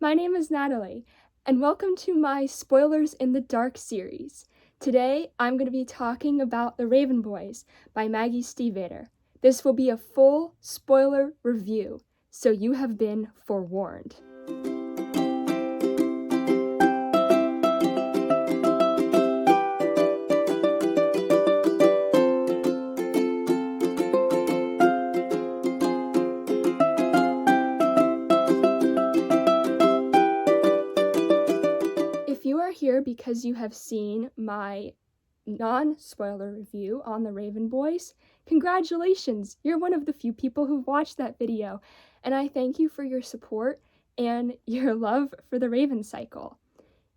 My name is Natalie, and welcome to my Spoilers in the Dark series. Today, I'm going to be talking about The Raven Boys by Maggie Stievator. This will be a full spoiler review, so you have been forewarned. If you are here because you have seen my non-spoiler review on The Raven Boys, congratulations! You're one of the few people who've watched that video, and I thank you for your support and your love for the Raven cycle.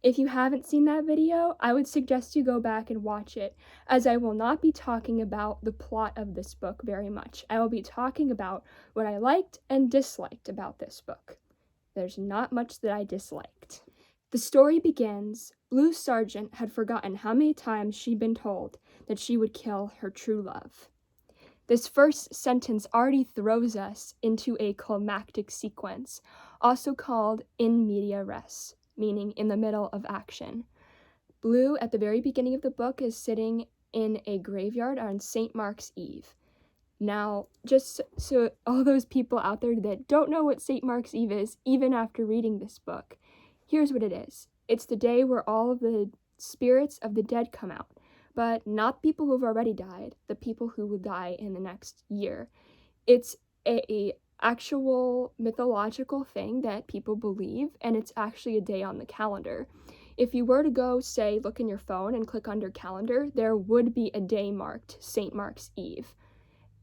If you haven't seen that video, I would suggest you go back and watch it, as I will not be talking about the plot of this book very much. I will be talking about what I liked and disliked about this book. There's not much that I disliked. The story begins, Blue Sargent had forgotten how many times she'd been told that she would kill her true love. This first sentence already throws us into a climactic sequence, also called in media res, meaning in the middle of action. Blue, at the very beginning of the book, is sitting in a graveyard on St. Mark's Eve. Now, just so all those people out there that don't know what St. Mark's Eve is, even after reading this book, here's what it is. It's the day where all of the spirits of the dead come out, but not people who've already died, the people who will die in the next year. It's a actual mythological thing that people believe, and it's actually a day on the calendar. If you were to go, say, look in your phone and click under calendar, there would be a day marked St. Mark's Eve.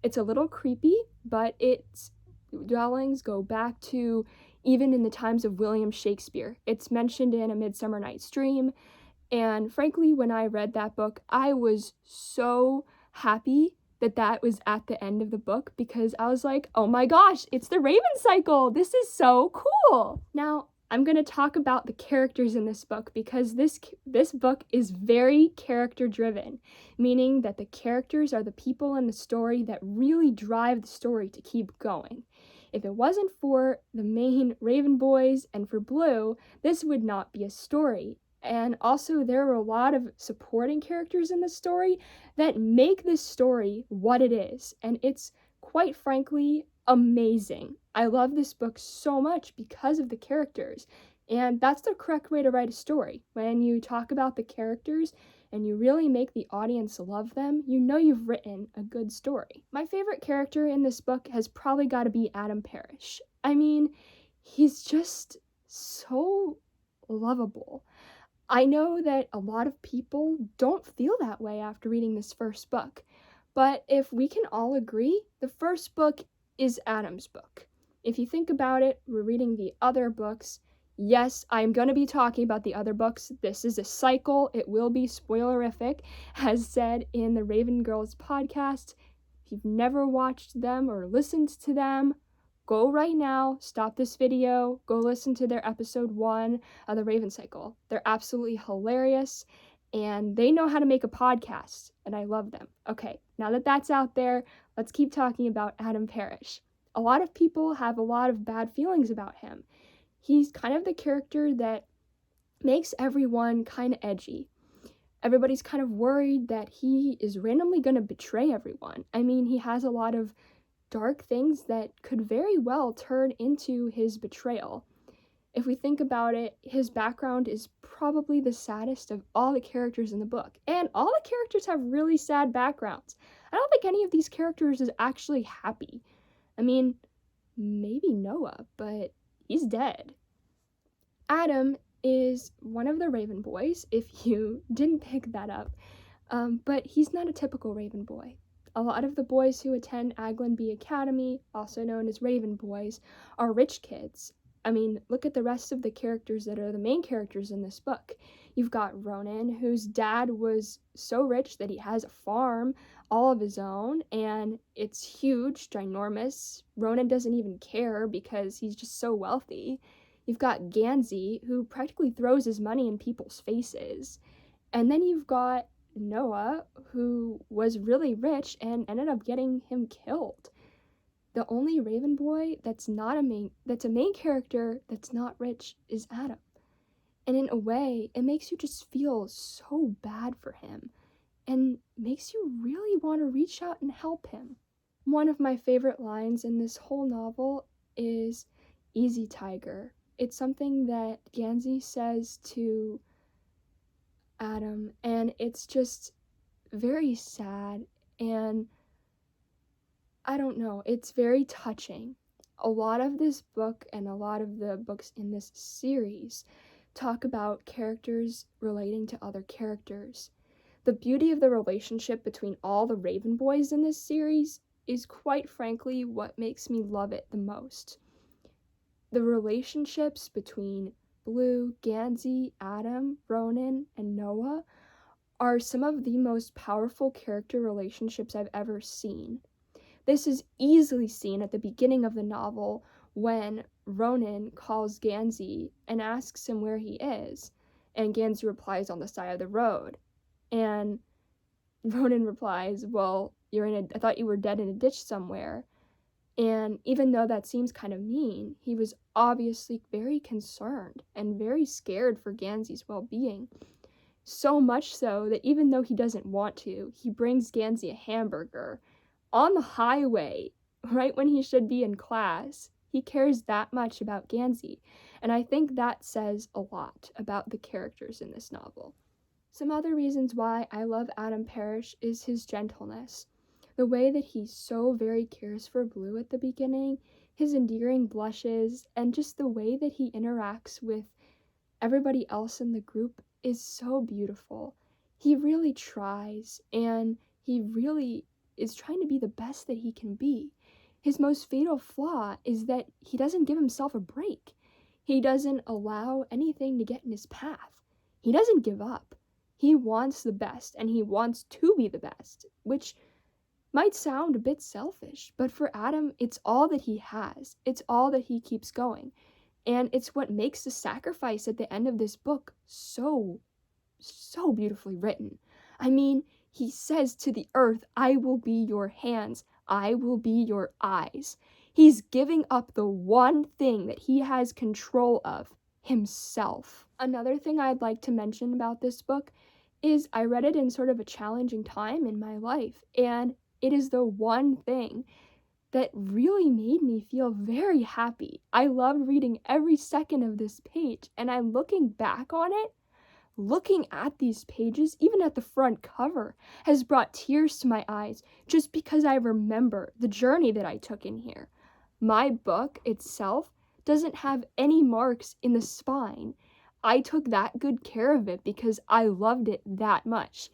It's a little creepy, but its dwellings go back to even in the times of William Shakespeare. It's mentioned in A Midsummer Night's Dream, and frankly, when I read that book, I was so happy that that was at the end of the book, because I was like, oh my gosh, it's the Raven cycle! This is so cool! Now, I'm going to talk about the characters in this book, because this book is very character-driven, meaning that the characters are the people in the story that really drive the story to keep going. If it wasn't for the main Raven Boys and for Blue, this would not be a story. And also, there are a lot of supporting characters in this story that make this story what it is. And it's, quite frankly, amazing. I love this book so much because of the characters. And that's the correct way to write a story. When you talk about the characters and you really make the audience love them, you know you've written a good story. My favorite character in this book has probably got to be Adam Parrish. I mean, he's just so lovable. I know that a lot of people don't feel that way after reading this first book, but if we can all agree, the first book is Adam's book. If you think about it, we're reading the other books. Yes, I'm going to be talking about the other books. This is a cycle. It will be spoilerific, as said in the Raven Girls podcast. If you've never watched them or listened to them, go right now, stop this video, go listen to their episode 1 of the Raven Cycle. They're absolutely hilarious, and they know how to make a podcast, and I love them. Okay, now that that's out there, let's keep talking about Adam Parrish. A lot of people have a lot of bad feelings about him. He's kind of the character that makes everyone kind of edgy. Everybody's kind of worried that he is randomly going to betray everyone. I mean, he has a lot of dark things that could very well turn into his betrayal. If we think about it, his background is probably the saddest of all the characters in the book. And all the characters have really sad backgrounds. I don't think any of these characters is actually happy. I mean, maybe Noah, but he's dead. Adam is one of the Raven Boys, if you didn't pick that up, but he's not a typical Raven Boy. A lot of the boys who attend Aglenby Academy, also known as Raven Boys, are rich kids. I mean, look at the rest of the characters that are the main characters in this book. You've got Ronan, whose dad was so rich that he has a farm all of his own, and it's huge, ginormous. Ronan doesn't even care because he's just so wealthy. You've got Gansey, who practically throws his money in people's faces. And then you've got Noah, who was really rich and ended up getting him killed. The only Raven boy that's a main character that's not rich is Adam. And in a way, it makes you just feel so bad for him and makes you really want to reach out and help him. One of my favorite lines in this whole novel is "Easy, Tiger." It's something that Gansey says to Adam, and it's just very sad, and I don't know, it's very touching. A lot of this book and a lot of the books in this series talk about characters relating to other characters. The beauty of the relationship between all the Raven boys in this series is quite frankly what makes me love it the most. The relationships between Blue, Gansey, Adam, Ronan, and Noah are some of the most powerful character relationships I've ever seen. This is easily seen at the beginning of the novel when Ronan calls Gansey and asks him where he is, and Gansey replies, "On the side of the road." And Ronan replies, "Well, I thought you were dead in a ditch somewhere." And even though that seems kind of mean, he was obviously very concerned and very scared for Gansey's well-being. So much so that even though he doesn't want to, he brings Gansey a hamburger on the highway, right when he should be in class. He cares that much about Gansey, and I think that says a lot about the characters in this novel. Some other reasons why I love Adam Parrish is his gentleness. The way that he so very cares for Blue at the beginning, his endearing blushes, and just the way that he interacts with everybody else in the group is so beautiful. He really tries, and he really is trying to be the best that he can be. His most fatal flaw is that he doesn't give himself a break. He doesn't allow anything to get in his path. He doesn't give up. He wants the best, and he wants to be the best, which might sound a bit selfish, but for Adam, it's all that he has. It's all that he keeps going. And it's what makes the sacrifice at the end of this book so beautifully written. I mean, he says to the earth, "I will be your hands. I will be your eyes." He's giving up the one thing that he has control of, himself. Another thing I'd like to mention about this book is I read it in sort of a challenging time in my life, and it is the one thing that really made me feel very happy. I loved reading every second of this page, and I'm looking back on it. Looking at these pages, even at the front cover, has brought tears to my eyes just because I remember the journey that I took in here. My book itself doesn't have any marks in the spine. I took that good care of it because I loved it that much.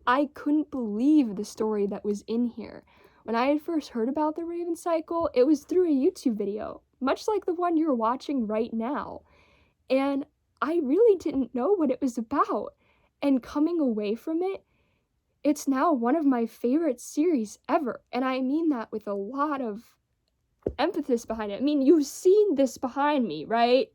I couldn't believe the story that was in here. When I had first heard about the Raven Cycle, it was through a YouTube video, much like the one you're watching right now. And I really didn't know what it was about. And coming away from it, it's now one of my favorite series ever. And I mean that with a lot of emphasis behind it. I mean, you've seen this behind me, right?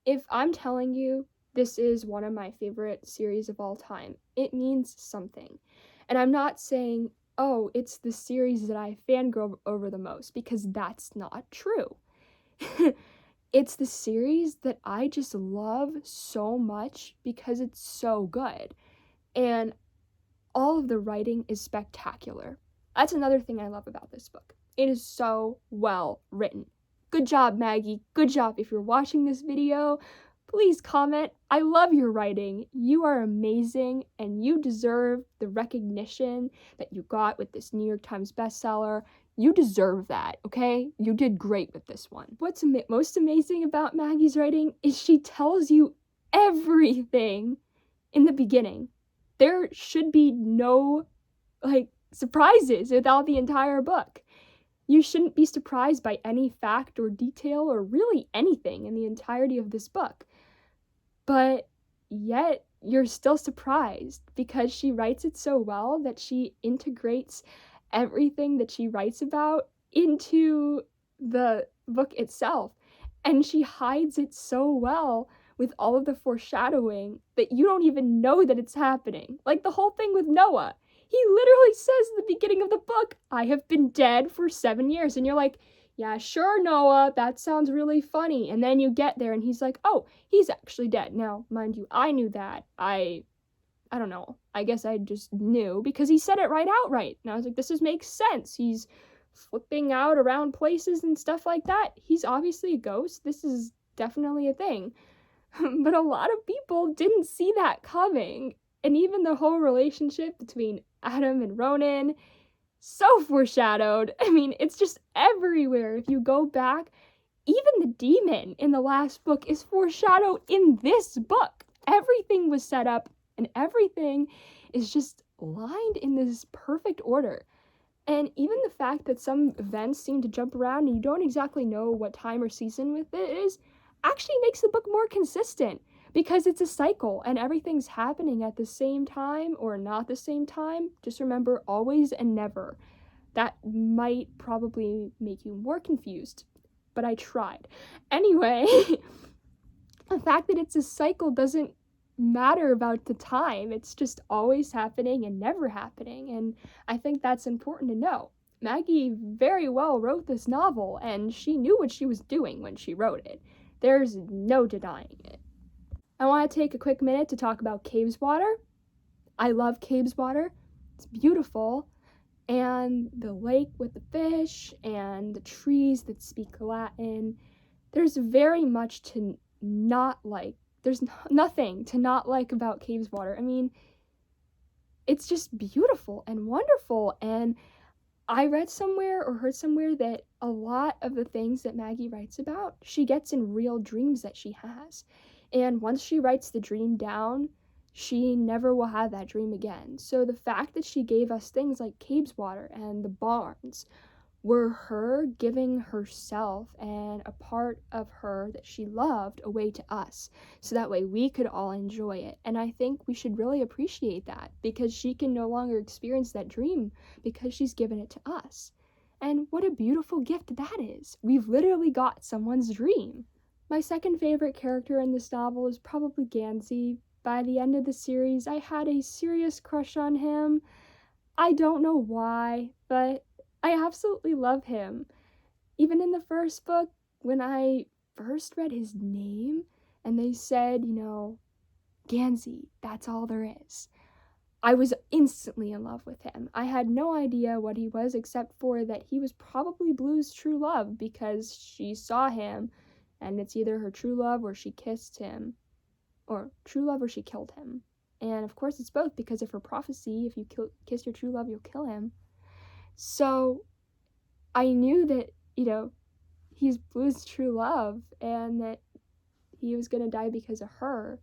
If I'm telling you this is one of my favorite series of all time, it means something. And I'm not saying, oh, it's the series that I fangirl over the most, because that's not true. It's the series that I just love so much because it's so good. And all of the writing is spectacular. That's another thing I love about this book. It is so well written. Good job, Maggie. Good job. If you're watching this video, please comment. I love your writing. You are amazing, and you deserve the recognition that you got with this New York Times bestseller. You deserve that, okay? You did great with this one. What's most amazing about Maggie's writing is she tells you everything in the beginning. There should be no, surprises without the entire book. You shouldn't be surprised by any fact or detail or really anything in the entirety of this book. But yet, you're still surprised because she writes it so well that she integrates everything that she writes about into the book itself. And she hides it so well with all of the foreshadowing that you don't even know that it's happening. Like the whole thing with Noah. He literally says at the beginning of the book, I have been dead for 7 years. And you're like, yeah, sure, Noah, that sounds really funny. And then you get there and he's like, oh, he's actually dead. Now, mind you, I knew that. I don't know. I guess I just knew because he said it right outright. And I was like, this makes sense. He's flipping out around places and stuff like that. He's obviously a ghost. This is definitely a thing. But a lot of people didn't see that coming. And even the whole relationship between Adam and Ronan, so foreshadowed. I mean, it's just everywhere. If you go back, even the demon in the last book is foreshadowed in this book. Everything was set up and everything is just lined in this perfect order. And even the fact that some events seem to jump around and you don't exactly know what time or season with it is actually makes the book more consistent because it's a cycle and everything's happening at the same time or not the same time. Just remember, always and never. That might probably make you more confused, but I tried. Anyway, the fact that it's a cycle doesn't matter about the time. It's just always happening and never happening, and I think that's important to know. Maggie very well wrote this novel, and she knew what she was doing when she wrote it. There's no denying it. I want to take a quick minute to talk about Cabeswater. I love Cabeswater. It's beautiful. And the lake with the fish and the trees that speak Latin. There's very much to not like. There's nothing to not like about Cabeswater. I mean, it's just beautiful and wonderful. And I read somewhere or heard somewhere that a lot of the things that Maggie writes about, she gets in real dreams that she has. And once she writes the dream down, she never will have that dream again. So the fact that she gave us things like Cabeswater and the barns were her giving herself and a part of her that she loved away to us, so that way we could all enjoy it. And I think we should really appreciate that because she can no longer experience that dream because she's given it to us. And what a beautiful gift that is. We've literally got someone's dream. My second favorite character in this novel is probably Gansey. By the end of the series, I had a serious crush on him. I don't know why, but I absolutely love him. Even in the first book, when I first read his name and they said, Gansey, that's all there is, I was instantly in love with him. I had no idea what he was except for that he was probably Blue's true love because she saw him and it's either her true love or she kissed him, or true love or she killed him. And of course it's both because of her prophecy. If you kiss your true love, you'll kill him. So I knew that, he's Blue's true love and that he was going to die because of her.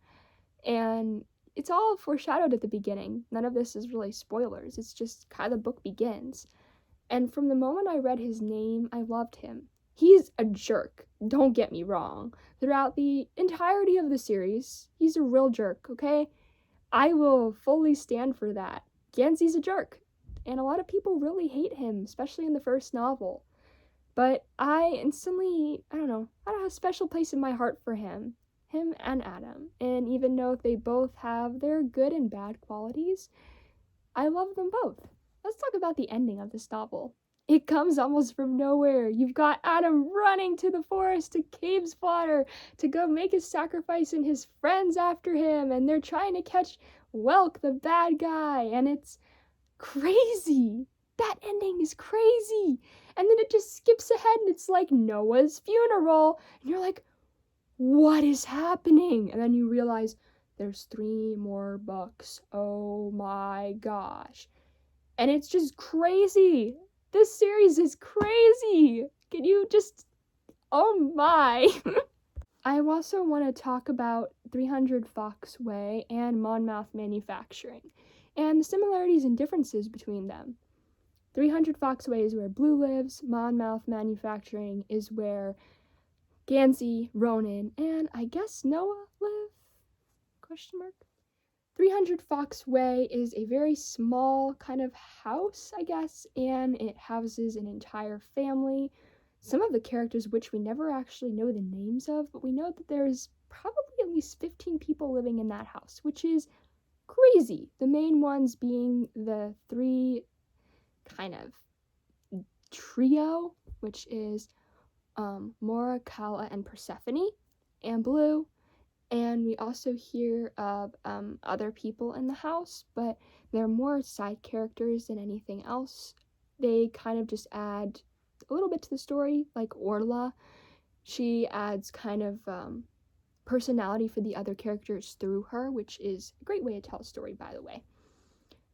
And it's all foreshadowed at the beginning. None of this is really spoilers. It's just how the book begins. And from the moment I read his name, I loved him. He's a jerk, don't get me wrong. Throughout the entirety of the series, he's a real jerk, okay? I will fully stand for that. Gansey's a jerk. And a lot of people really hate him, especially in the first novel. But I instantly, I have a special place in my heart for him and Adam. And even though they both have their good and bad qualities, I love them both. Let's talk about the ending of this novel. It comes almost from nowhere. You've got Adam running to the forest to Cabeswater to go make his sacrifice and his friends after him. And they're trying to catch Welk, the bad guy. And it's crazy. That ending is crazy. And then it just skips ahead and it's like Noah's funeral. And you're like, what is happening? And then you realize there's 3 more books. Oh my gosh. And it's just crazy. This series is crazy. Can you just, oh my. I also want to talk about 300 Fox Way and Monmouth Manufacturing and the similarities and differences between them. 300 Fox Way is where Blue lives, Monmouth Manufacturing is where Gansey, Ronan, and I guess Noah live? 300 Fox Way is a very small kind of house, I guess, and it houses an entire family. Some of the characters which we never actually know the names of, but we know that there's probably at least 15 people living in that house, which is crazy. The main ones being the three kind of trio, which is Mora, Kala, and Persephone, and Blue. And we also hear of other people in the house, but they're more side characters than anything else. They kind of just add a little bit to the story, like Orla. She adds kind of personality for the other characters through her, which is a great way to tell a story, by the way.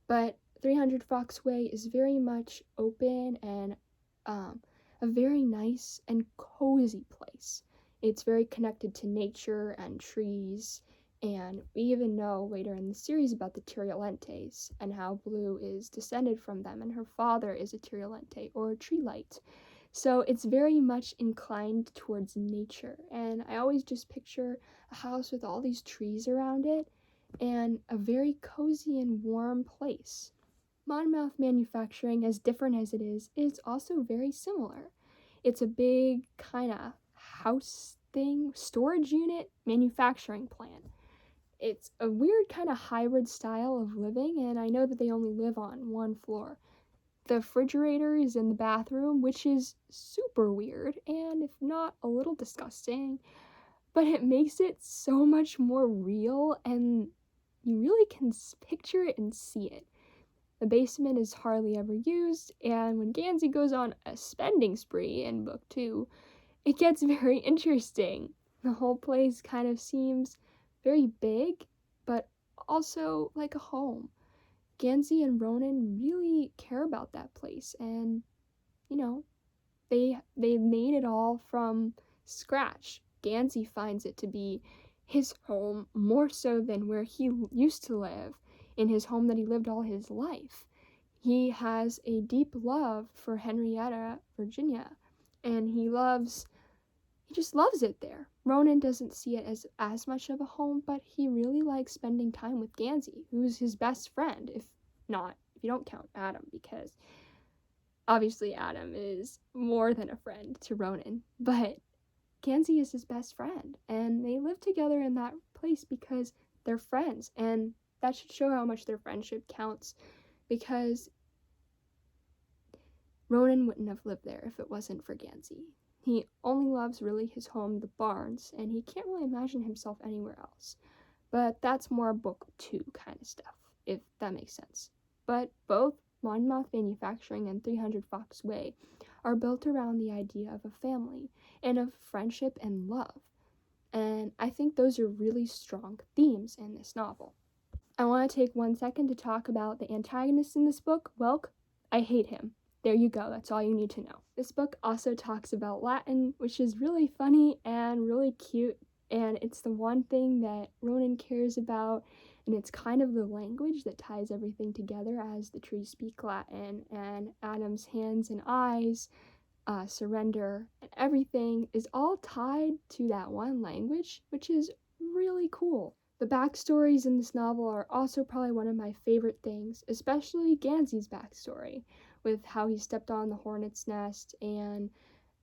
But 300 Foxway is very much open and a very nice and cozy place. It's very connected to nature and trees, and we even know later in the series about the Tiriolentes and how Blue is descended from them, and her father is a Tiriolente or a tree light. So it's very much inclined towards nature, and I always just picture a house with all these trees around it and a very cozy and warm place. Monmouth manufacturing, as different as it is also very similar. It's a big kind of house thing, storage unit, manufacturing plant. It's a weird kind of hybrid style of living, and I know that they only live on one floor. The refrigerator is in the bathroom, which is super weird, and if not a little disgusting, but it makes it so much more real, and you really can picture it and see it. The basement is hardly ever used, and when Gansey goes on a spending spree in book 2, it gets very interesting. The whole place kind of seems very big, but also like a home. Gansey and Ronan really care about that place, and, you know, they made it all from scratch. Gansey finds it to be his home more so than where he used to live, in his home that he lived all his life. He has a deep love for Henrietta, Virginia, and he just loves it there. Ronan doesn't see it as much of a home, but he really likes spending time with Gansey, who's his best friend, if you don't count Adam, because obviously Adam is more than a friend to Ronan, but Gansey is his best friend, and they live together in that place because they're friends, and that should show how much their friendship counts, because Ronan wouldn't have lived there if it wasn't for Gansey. He only loves really his home, the Barns, and he can't really imagine himself anywhere else. But that's more book 2 kind of stuff, if that makes sense. But both Monmouth Manufacturing and 300 Fox Way are built around the idea of a family and of friendship and love. And I think those are really strong themes in this novel. I want to take 1 second to talk about the antagonist in this book, Welk. I hate him. There you go, that's all you need to know. This book also talks about Latin, which is really funny and really cute, and it's the one thing that Ronan cares about, and it's kind of the language that ties everything together, as the trees speak Latin, and Adam's hands and eyes, surrender, and everything is all tied to that one language, which is really cool. The backstories in this novel are also probably one of my favorite things, especially Gansey's backstory, with how he stepped on the hornet's nest and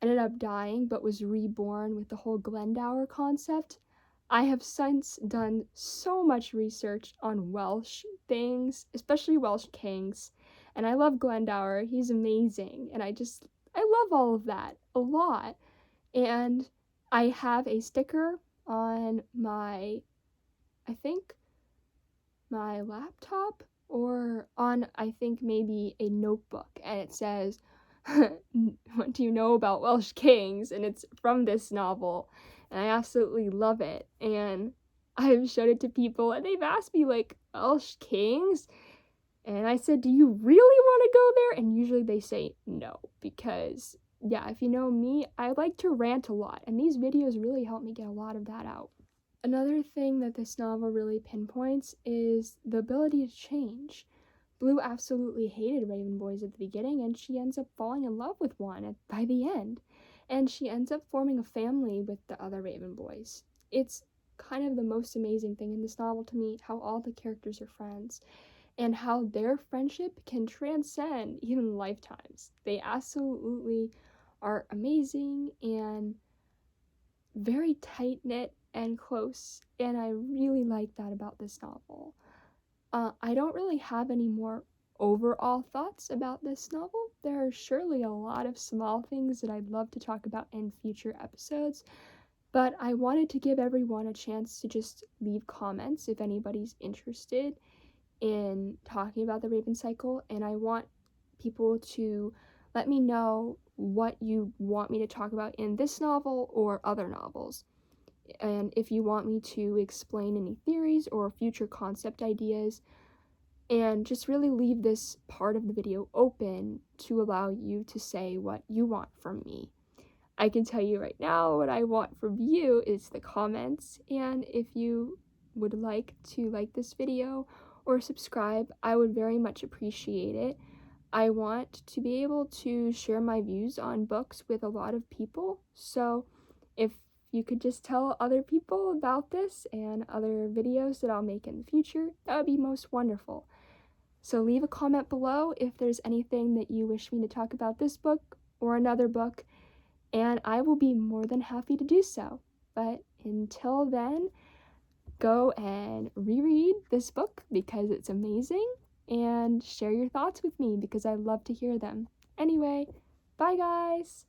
ended up dying but was reborn with the whole Glendower concept. I have since done so much research on Welsh things, especially Welsh kings, and I love Glendower. He's amazing, and I love all of that a lot. And I have a sticker on my laptop, or on, I think, maybe a notebook, and it says, "What do you know about Welsh kings?" And it's from this novel, and I absolutely love it, and I've showed it to people, and they've asked me, like, Welsh kings? And I said, do you really want to go there? And usually they say no, because, yeah, if you know me, I like to rant a lot, and these videos really help me get a lot of that out. Another thing that this novel really pinpoints is the ability to change. Blue absolutely hated Raven Boys at the beginning, and she ends up falling in love with one by the end. And she ends up forming a family with the other Raven Boys. It's kind of the most amazing thing in this novel to me, how all the characters are friends, and how their friendship can transcend even lifetimes. They absolutely are amazing and very tight-knit and close, and I really like that about this novel. I don't really have any more overall thoughts about this novel. There are surely a lot of small things that I'd love to talk about in future episodes, but I wanted to give everyone a chance to just leave comments if anybody's interested in talking about the Raven Cycle, and I want people to let me know what you want me to talk about in this novel or other novels. And if you want me to explain any theories or future concept ideas, and just really leave this part of the video open to allow you to say what you want from me. I can tell you right now what I want from you is the comments, and if you would like to like this video or subscribe, I would very much appreciate it. I want to be able to share my views on books with a lot of people, so if you could just tell other people about this and other videos that I'll make in the future, that would be most wonderful. So leave a comment below if there's anything that you wish me to talk about this book or another book, and I will be more than happy to do so. But until then, go and reread this book because it's amazing, and share your thoughts with me because I love to hear them. Anyway, bye guys!